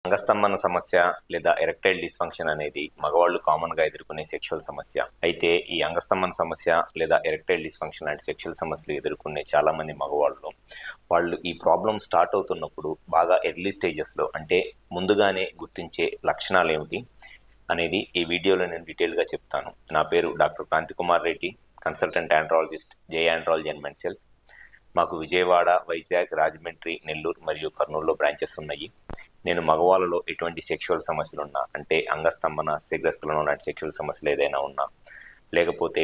అంగస్తంభన సమస్య లేదా erectile dysfunction అనేది మగవాళ్ళు కామన్గా ఎదుర్కొనే సెక్షువల్ సమస్య. అయితే ఈ అంగస్తంభన సమస్య లేదా ఎరెక్టైల్ డిస్ఫంక్షన్ లాంటి సెక్షువల్ సమస్యలు ఎదుర్కొనే చాలామంది వాళ్ళు ఈ ప్రాబ్లం స్టార్ట్ అవుతున్నప్పుడు బాగా ఎర్లీ స్టేజెస్లో అంటే ముందుగానే గుర్తించే లక్షణాలు ఏమిటి అనేది ఈ వీడియోలో నేను డీటెయిల్గా చెప్తాను. నా పేరు doctor Kranti Kumar Reddy, consultant andrologist, J andrology and men's health. మాకు విజయవాడ, వైజాగ్, రాజమండ్రి, నెల్లూరు మరియు కర్నూలులో బ్రాంచెస్ ఉన్నాయి. నేను మగవాళ్ళలో ఎటువంటి సెక్షువల్ సమస్యలు ఉన్నా అంటే అంగస్తంభన, శీఘ్రస్ఖలనం లాంటి సెక్షువల్ సమస్యలు ఏదైనా ఉన్నా, లేకపోతే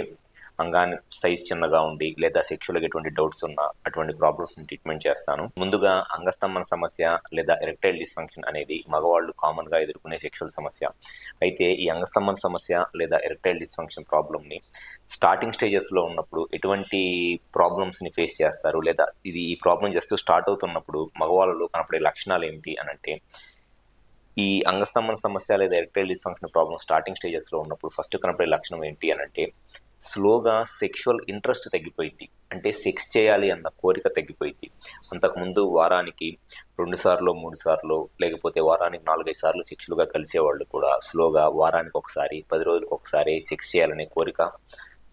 అంగాన్ని సైజ్ చిన్నగా ఉండి లేదా సెక్షువల్గా ఎటువంటి డౌట్స్ ఉన్నా అటువంటి ప్రాబ్లమ్స్ ట్రీట్మెంట్ చేస్తాను. ముందుగా అంగస్తంభన సమస్య లేదా ఎరెక్టైల్ డిస్ఫంక్షన్ అనేది మగవాళ్ళు కామన్గా ఎదుర్కొనే సెక్షువల్ సమస్య. అయితే ఈ అంగస్తంభన సమస్య లేదా ఎరెక్టైల్ డిస్ఫంక్షన్ ప్రాబ్లమ్ని స్టార్టింగ్ స్టేజెస్లో ఉన్నప్పుడు ఎటువంటి ప్రాబ్లమ్స్ని ఫేస్ చేస్తారు, లేదా ఈ ప్రాబ్లం జస్ట్ స్టార్ట్ అవుతున్నప్పుడు మగవాళ్ళలో కనపడే లక్షణాలు ఏమిటి అని అంటే, ఈ అంగస్తంభన సమస్య లేదా ఎరెక్టైల్ డిస్ఫంక్షన్ ప్రాబ్లం స్టార్టింగ్ స్టేజెస్లో ఉన్నప్పుడు ఫస్ట్ కనపడే లక్షణం ఏంటి అని అంటే, స్లోగా సెక్షువల్ ఇంట్రెస్ట్ తగ్గిపోయింది. అంటే సెక్స్ చేయాలి అన్న కోరిక తగ్గిపోయింది. అంతకుముందు వారానికి 2 సార్లు 3 సార్లు లేకపోతే వారానికి 4-5 సార్లు సెక్షువల్గా కలిసేవాళ్ళు కూడా స్లోగా వారానికి ఒకసారి 10 రోజులకు ఒకసారి సెక్స్ చేయాలనే కోరిక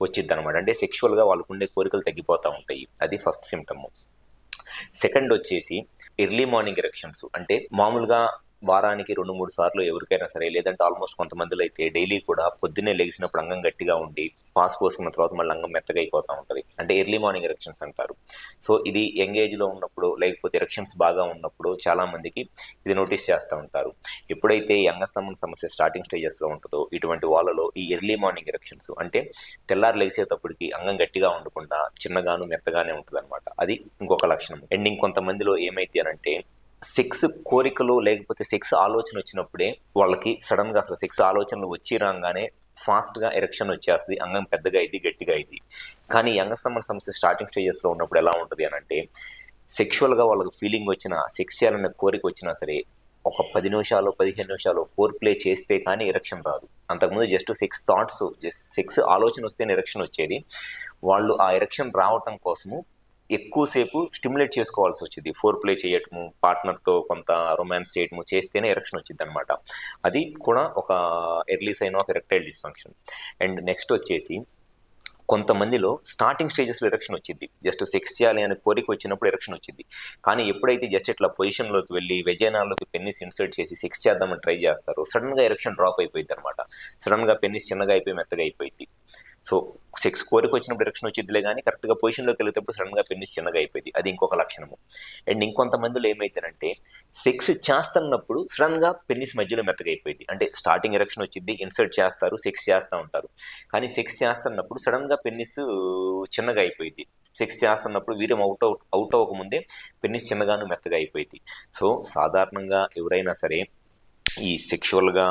వచ్చింది అనమాట. అంటే సెక్షువల్గా వాళ్ళకు ఉండే కోరికలు తగ్గిపోతూ ఉంటాయి. అది ఫస్ట్ సిమ్టమ్. సెకండ్ వచ్చేసి ఎర్లీ మార్నింగ్ ఎరెక్షన్స్. అంటే మామూలుగా వారానికి 2-3 సార్లు ఎవరికైనా సరే, లేదంటే ఆల్మోస్ట్ కొంతమందిలో అయితే డైలీ కూడా పొద్దున్నే లెగిసినప్పుడు అంగం గట్టిగా ఉండి పాస్ పోసుకున్న తర్వాత మళ్ళీ అంగం మెత్తగా అయిపోతూ ఉంటుంది. అంటే ఎర్లీ మార్నింగ్ ఎరెక్షన్స్ అంటారు. సో ఇది యంగ్ ఏజ్లో ఉన్నప్పుడు లేకపోతే ఎరెక్షన్స్ బాగా ఉన్నప్పుడు చాలామందికి ఇది నోటీస్ చేస్తూ ఉంటారు. ఎప్పుడైతే ఈ అంగస్తంభన సమస్య స్టార్టింగ్ స్టేజెస్లో ఉంటుందో ఇటువంటి వాళ్ళలో ఈ ఎర్లీ మార్నింగ్ ఎరెక్షన్స్ అంటే తెల్లారు లెగిసేటప్పటికి అంగం గట్టిగా ఉండకుండా చిన్నగాను మెత్తగానే ఉంటుంది అనమాట. అది ఇంకొక లక్షణం. అండ్ ఇంకొంతమందిలో ఏమైతే అనంటే, సెక్స్ కోరికలు లేకపోతే సెక్స్ ఆలోచన వచ్చినప్పుడే వాళ్ళకి సడన్గా అసలు సెక్స్ ఆలోచనలు వచ్చి రాగానే ఫాస్ట్గా ఎరెక్షన్ వచ్చేస్తుంది, అంగం పెద్దగా అయింది, గట్టిగా అయింది. కానీ ఈ అంగస్తంభన సమస్య స్టార్టింగ్ స్టేజెస్లో ఉన్నప్పుడు ఎలా ఉంటుంది అని అంటే, సెక్షువల్గా వాళ్ళకి ఫీలింగ్ వచ్చినా, సెక్స్ చేయాలనే కోరిక వచ్చినా సరే ఒక 10 నిమిషాలు 15 నిమిషాలు ఫోర్ ప్లే చేస్తే కానీ ఎరెక్షన్ రాదు. అంతకుముందు జస్ట్ సెక్స్ థాట్స్, సెక్స్ ఆలోచన వస్తేనే ఎరెక్షన్ వచ్చేది. వాళ్ళు ఆ ఎరెక్షన్ రావటం కోసము ఎక్కువసేపు స్టిమ్యులేట్ చేసుకోవాల్సి వచ్చింది. ఫోర్ ప్లే చేయటము, పార్ట్నర్తో కొంత రొమాన్స్ చేయటము చేస్తేనే ఎరెక్షన్ వచ్చింది అనమాట. అది కూడా ఒక early sign of erectile dysfunction. And next వచ్చేసి కొంతమందిలో స్టార్టింగ్ స్టేజెస్లో ఎరెక్షన్ వచ్చింది. జస్ట్ సెక్స్ చేయాలి అనే కోరిక వచ్చినప్పుడు ఎరెక్షన్ వచ్చింది. కానీ ఎప్పుడైతే జస్ట్ ఇట్లా పొజిషన్లోకి వెళ్ళి వెజైనాల్లోకి పెన్నిస్ ఇన్సర్ట్ చేసి సెక్స్ చేద్దామని ట్రై చేస్తారో సడన్గా ఎరెక్షన్ డ్రాప్ అయిపోయింది అనమాట. సడన్గా పెన్నిస్ చిన్నగా అయిపోయి మెత్తగా అయిపోయింది. సో సెక్స్ కోరిక వచ్చినప్పుడు ఎరెక్షన్ వచ్చిందిలే కానీ కరెక్ట్గా పొజిషన్లోకి వెళ్ళేటప్పుడు సడన్గా పెన్నిస్ చిన్నగా అయిపోయింది. అది ఇంకొక లక్షణము. అండ్ ఇంకొంతమందిలో ఏమైందంటే, సెక్స్ చేస్తున్నప్పుడు సడన్గా పెన్నిస్ మధ్యలో మెత్తగా అయిపోయింది. అంటే స్టార్టింగ్ ఎరెక్షన్ వచ్చింది, ఇన్సర్ట్ చేస్తారు, సెక్స్ చేస్తూ ఉంటారు. కానీ సెక్స్ చేస్తున్నప్పుడు సడన్గా పెన్నిస్ చిన్నగా అయిపోయింది. సెక్స్ చేస్తున్నప్పుడు వీర్యం అవుట్ అవ్వకముందే పెన్నిస్ చిన్నగాను మెత్తగా అయిపోయింది. సో సాధారణంగా ఎవరైనా సరే ఈ సెక్షువల్గా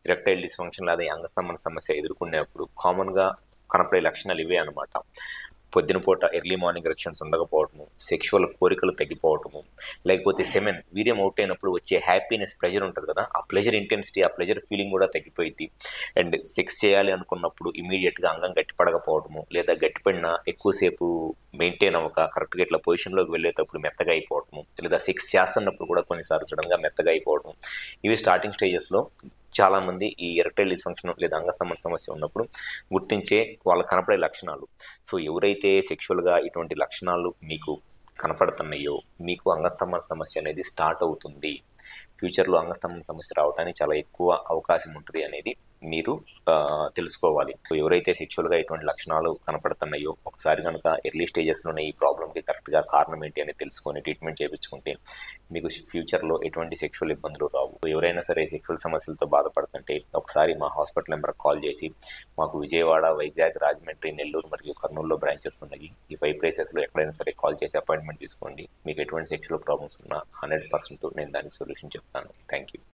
ఎరెక్టైల్ డిస్ఫంక్షన్ లేదా అంగస్తంభన సమస్య ఎదుర్కొనేప్పుడు కామన్గా కనపడే లక్షణాలు ఇవే అనమాట. పొద్దున పూట ఎర్లీ మార్నింగ్ ఎరెక్షన్స్ ఉండకపోవటము, సెక్షువల్ కోరికలు తగ్గిపోవటము, లేకపోతే సెమెన్ వీర్యం అవుట్ అయినప్పుడు వచ్చే హ్యాపీనెస్, ప్లెజర్ ఉంటుంది కదా, ఆ ప్లెజర్ ఇంటెన్సిటీ, ఆ ప్లెజర్ ఫీలింగ్ కూడా తగ్గిపోయింది. అండ్ సెక్స్ చేయాలి అనుకున్నప్పుడు ఇమీడియట్గా అంగం గట్టిపడకపోవటము, లేదా గట్టిపడినా ఎక్కువసేపు మెయింటైన్ అవ్వక కరెక్ట్గా ఇట్లా పొజిషన్లోకి వెళ్ళేటప్పుడు మెత్తగా అయిపోవటము, లేదా సెక్స్ చేస్తున్నప్పుడు కూడా కొన్నిసార్లు సడన్గా మెత్తగా అయిపోవటం, ఇవి స్టార్టింగ్ స్టేజెస్లో చాలామంది ఈ ఎరెక్టైల్ డిస్ఫంక్షన్ లేదా అంగస్తంభన సమస్య ఉన్నప్పుడు గుర్తించే వాళ్ళకి కనపడే లక్షణాలు. సో ఎవరైతే సెక్షువల్గా ఇటువంటి లక్షణాలు మీకు కనపడుతున్నాయో మీకు అంగస్తంభన సమస్య అనేది స్టార్ట్ అవుతుంది, ఫ్యూచర్లో అంగస్తంభన సమస్య రావడానికి చాలా ఎక్కువ అవకాశం ఉంటుంది అనేది మీరు తెలుసుకోవాలి. సో ఎవరైతే సెక్షువల్గా ఇటువంటి లక్షణాలు కనపడుతున్నాయో ఒకసారి కనుక ఎర్లీ స్టేజెస్లోనే ఈ ప్రాబ్లంకి కరెక్ట్గా కారణం ఏంటి అనేది తెలుసుకొని ట్రీట్మెంట్ చేయించుకుంటే మీకు ఫ్యూచర్లో ఎటువంటి సెక్షువల్ ఇబ్బందులు రావు. ఎవరైనా సరే సెక్షువల్ సమస్యలతో బాధపడుతుంటే ఒకసారి మా హాస్పిటల్ నెంబర్కి కాల్ చేసి, మాకు విజయవాడ, వైజాగ్, రాజమండ్రి, నెల్లూరు మరియు కర్నూలులో బ్రాంచెస్ ఉన్నాయి. ఈ 5 ప్లేసెస్లో ఎక్కడైనా సరే కాల్ చేసి అపాయింట్మెంట్ తీసుకోండి. మీకు ఎటువంటి సెక్షువల్ ప్రాబ్లమ్స్ ఉన్నా 100% నేను దానికి సొల్యూషన్ చెప్తాను. Thank you.